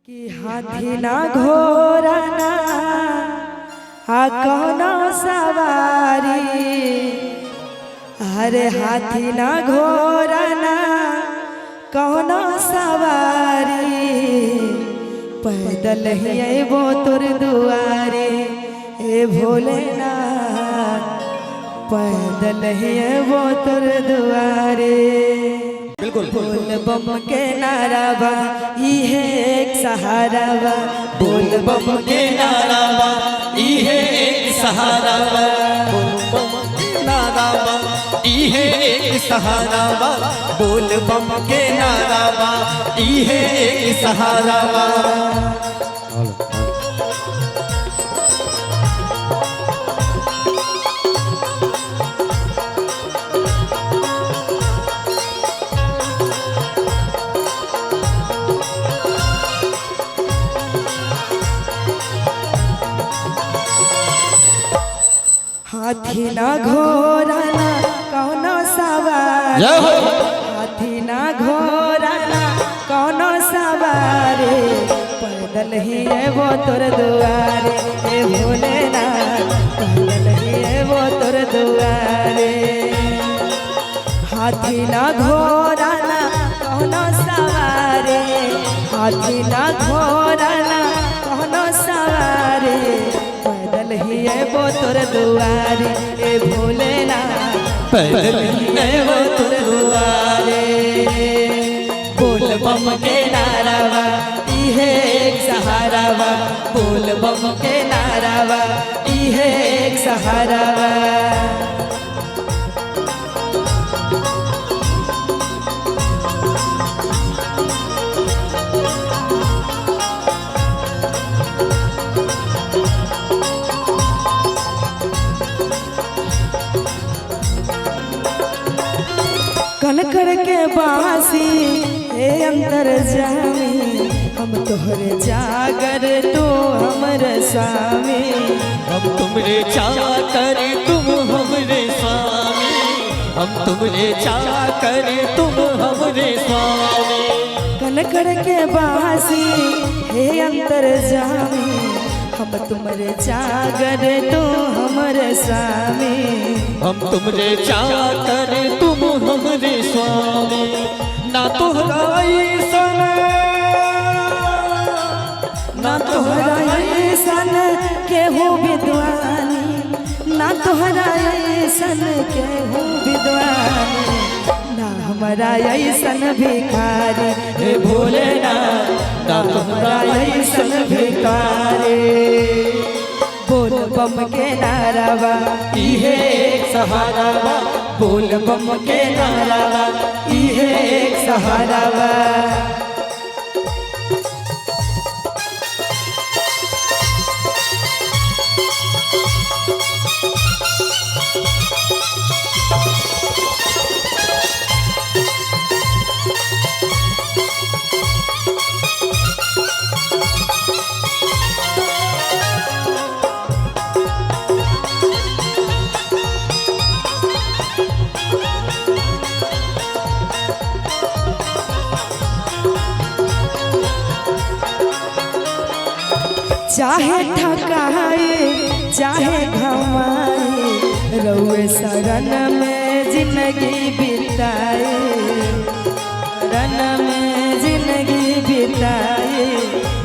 कि हाथी ना घोड़ा ना कौनो सवारी। अरे हाथी ना घोड़ा ना कौनो सवारी। पैदल ही वो तुर दुआरे ए भोलेनाथ। पैदल ही वो तुर दुआरे। बिल्कुल बोल बम के नारा बा इहे एक सहारा बा। बोल बम के नारा बा इहे एक सहारा बा। बोल बम के नारा बा इहे एक सहारा बा। बोल बम के नारा बा इहे एक सहारा बा। हाथी ना घोड़ा ना कौनो सवारी। हाथी ना घोड़ा ना कौनो सवारी। पैदल ही है वो तुर दुआरे ए भोलेनाथ। पैदल ही है वो तुर दुआरे। हाथी ना घोड़ा ना कौनो सवारी। हाथी ना घोड़ा ना कौनो सवारी। पैदल ही है वो तुर दुआरे ए भोलेनाथ। पैदल ही है वो तुर दुआरे। बोल बम के नारा बा इहे एक सहारा बा। बोल बम के नारा बा इहे एक सहारा बा। कनकड़ के बासी हे अंतर जामी। हम तोहरे जागर तो हमर स्वामी। हम तुमरे चाकर तुम हमरे स्वामी। हम तुमरे चाकर तुम हमरे स्वामी। कनकड़ के बासी हे अंतर जामी। हम तुमरे जागर तो हमर स्वामी। हम तुमरे चाकर तुम हमरे स्वामी। ना तोहरा ऐसन ना तोहरा ऐसन केहू विद्वानी। ना तोहरा ऐसन केहू विद्वानी। ना हमारा ऐसन भिखारी हे भोलेनाथ। ना तोहरा ऐसन भिखारी। बोल बम के नारा बा इहे एक सहारा बा। बोल बम के नारा बा इहे एक सहारा बा। चाहे थकाए चाहे घमाए रउए शरण में जिंदगी बिताए। शरण में जिंदगी बिताए।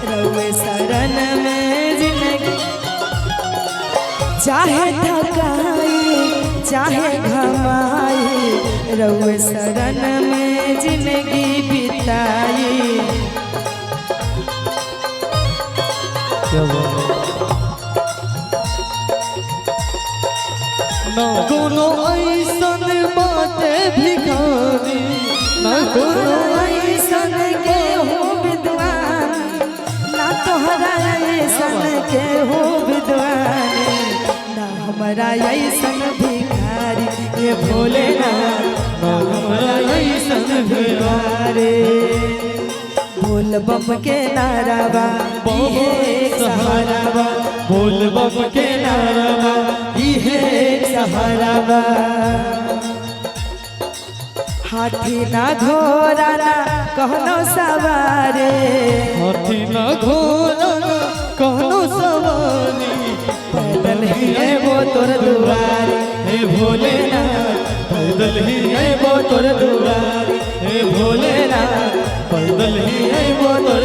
रउए शरण में जिंदगी। चाहे थकाए चाहे घमाए रउए शरण में जिंदगी बिताए। ना कोनो ऐसन बाटे भिखारी। ना कोनो ऐसन केहू विद्वानी। ना तोहरा ऐसन केहू विद्वानी। ना हमारा ऐसन भिखारी ये भोलेनाथ। ना हमारा ऐसन भिखारी। बोल बम के नारा बा इहे एक सहारा बा। बोल बम के नारा बा इहे एक सहारा बा। हाथी ना घोड़ा ना कहनो सवारे, हाथी ना तोर दुआरे हे भोलेनाथ पैदल ही अइबो तोर दुआरे हे भोलेनाथ पैदल ही अइबो तोर